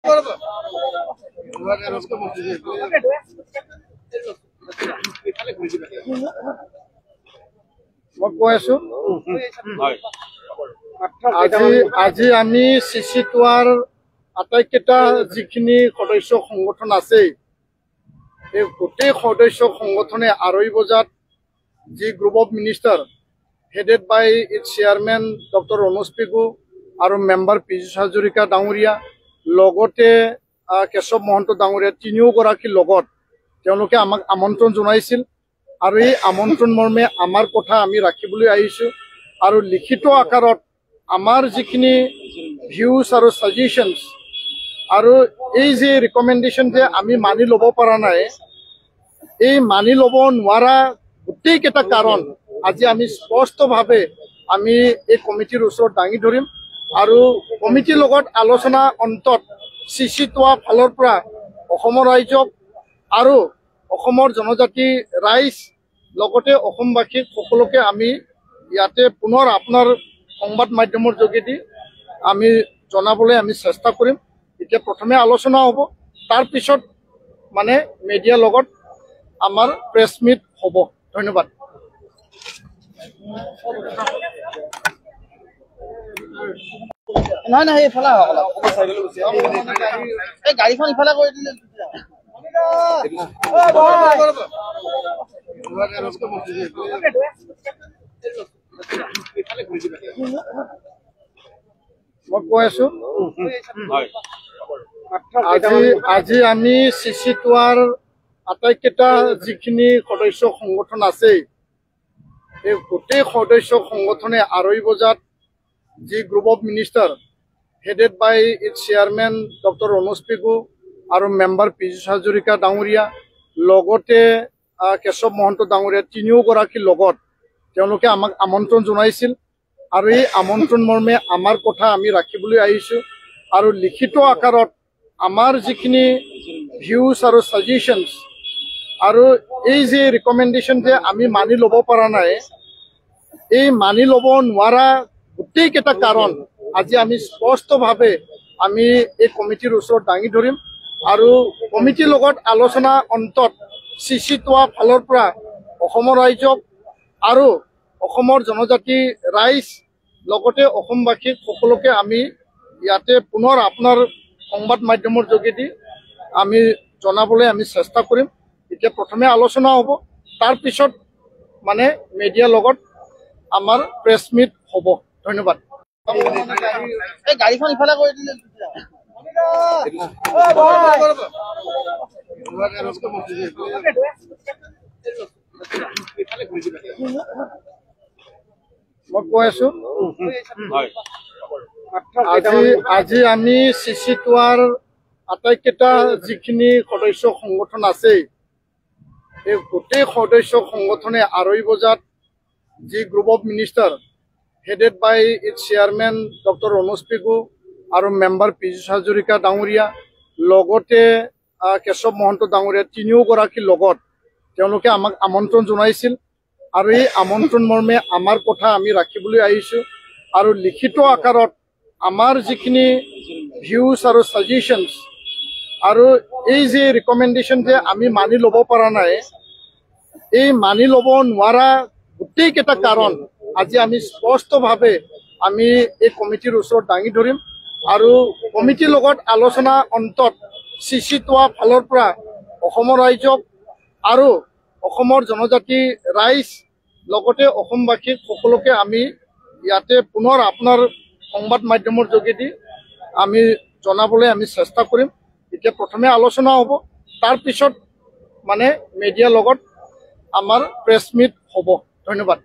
মই কৈ আছো আজি আমি চিচি টুৱাৰ আটাইকেইটা যিখিনি সদস্য সংগঠন আছে এই গোটেই সদস্য সংগঠনে 2:30 বজাত যি group of minister headed by its chairman doctor Ranoj Pegu আৰু মেম্বাৰ পীযুষ হাজৰিকা ডাঙৰীয়া লগতে কেশৱ মহন্ত ডাঙৰীয়া তিনিওগৰাকীৰ লগত তেওঁলোকে আমাক আমন্ত্ৰণ জনাইছিল আৰু এই আমন্ত্ৰণ মৰ্মে আমাৰ কথা আমি ৰাখিবলৈ আহিছো আৰু লিখিত আকাৰত আমাৰ যিখিনি ভিউজ আৰু সাজেশনস আৰু এই যে ৰিকমেন্ডেশন যে আমি মানি ল'ব পৰা নাই এই মানি ল'ব নোৱাৰা গোটেইকেইটা কাৰণ আজি আমি স্পষ্টভাৱে আমি এই কমিটিৰ ওচৰত দাঙি ধৰিম আৰু কমিটিৰ লগত আলোচনা অন্তত চিচি টুৱা ফালৰ পৰা অসমৰ ৰাইজক আৰু অসমৰ জনজাতি ৰাইজ লগতে অসমবাসীক সকলোকে আমি ইয়াতে পুনৰ আপোনাৰ সংবাদ মাধ্যমৰ যোগেদি আমি জনাবলৈ আমি চেষ্টা কৰিম এতিয়া প্ৰথমে আলোচনা হ'ব তাৰ পিছত মানে মিডিয়াৰ লগত আমাৰ প্ৰেছ মিট হ'ব ধন্যবাদ নাই নাই এইফালে এই গাড়ীখন ইফালে কৰি দিলে মই কৈ আছো আজি আমি চিচি টুৱাৰ আটাইকেইটা যিখিনি সদস্য সংগঠন আছে এই গোটেই সদস্য সংগঠনে 2:30 বজাত যি group of minister headed by its chairman doctor Ranoj Pegu আৰু মেম্বাৰ পীযুষ হাজৰিকা ডাঙৰীয়া লগতে কেশৱ মহন্ত ডাঙৰীয়া তিনিওগৰাকীৰ লগত তেওঁলোকে আমাক আমন্ত্ৰণ জনাইছিল আৰু এই আমন্ত্ৰণ মৰ্মে আমাৰ কথা আমি ৰাখিবলৈ আহিছো আৰু লিখিত আকাৰত আমাৰ যিখিনি ভিউজ আৰু সাজেশনস আৰু এই যে ৰিকমেন্ডেশন যে আমি মানি ল'ব পৰা নাই এই মানি ল'ব নোৱাৰা গোটেইকেইটা কাৰণ আজি আমি স্পষ্টভাৱে আমি এই কমিটিৰ ওচৰত দাঙি ধৰিম আৰু কমিটিৰ লগত আলোচনা অন্তত চিচি টুৱা ফালৰ পৰা অসমৰ ৰাইজক আৰু অসমৰ জনজাতি ৰাইজ লগতে অসমবাসীক সকলোকে আমি ইয়াতে পুনৰ আপোনাৰ সংবাদ মাধ্যমৰ যোগেদি আমি জনাবলৈ আমি চেষ্টা কৰিম এতিয়া প্ৰথমে আলোচনা হ'ব তাৰ পিছত মানে মিডিয়াৰ লগত আমাৰ প্ৰেছ মিট হ'ব ধন্যবাদ এই গাড়ীখন ইফালে কৰি দিলে মই কৈ আছো আজি আমি চিচি টুৱাৰ আটাইকেইটা যিখিনি সদস্য সংগঠন আছে এই গোটেই সদস্য সংগঠনে 2:30 বজাত যি group of minister headed by its chairman doctor Ranoj Pegu আৰু মেম্বাৰ পীযুষ হাজৰিকা ডাঙৰীয়া লগতে কেশৱ মহন্ত ডাঙৰীয়া তিনিওগৰাকীৰ লগত তেওঁলোকে আমাক আমন্ত্ৰণ জনাইছিল আৰু এই আমন্ত্ৰণ মৰ্মে আমাৰ কথা আমি ৰাখিবলৈ আহিছো আৰু লিখিত আকাৰত আমাৰ যিখিনি ভিউজ আৰু সাজেশনস আৰু এই যে ৰিকমেন্ডেশন যে আমি মানি ল'ব পৰা নাই এই মানি ল'ব নোৱাৰা গোটেইকেইটা কাৰণ আজি আমি স্পষ্টভাৱে আমি এই কমিটিৰ ওচৰত দাঙি ধৰিম আৰু কমিটিৰ লগত আলোচনা অন্তত চিচি টুৱা ফালৰ পৰা অসমৰ ৰাইজক আৰু অসমৰ জনজাতি ৰাইজ লগতে অসমবাসীক সকলোকে আমি ইয়াতে পুনৰ আপোনাৰ সংবাদ মাধ্যমৰ যোগেদি আমি জনাবলৈ আমি চেষ্টা কৰিম এতিয়া প্ৰথমে আলোচনা হ'ব তাৰ পিছত মানে মিডিয়াৰ লগত আমাৰ প্ৰেছ মিট হ'ব ধন্যবাদ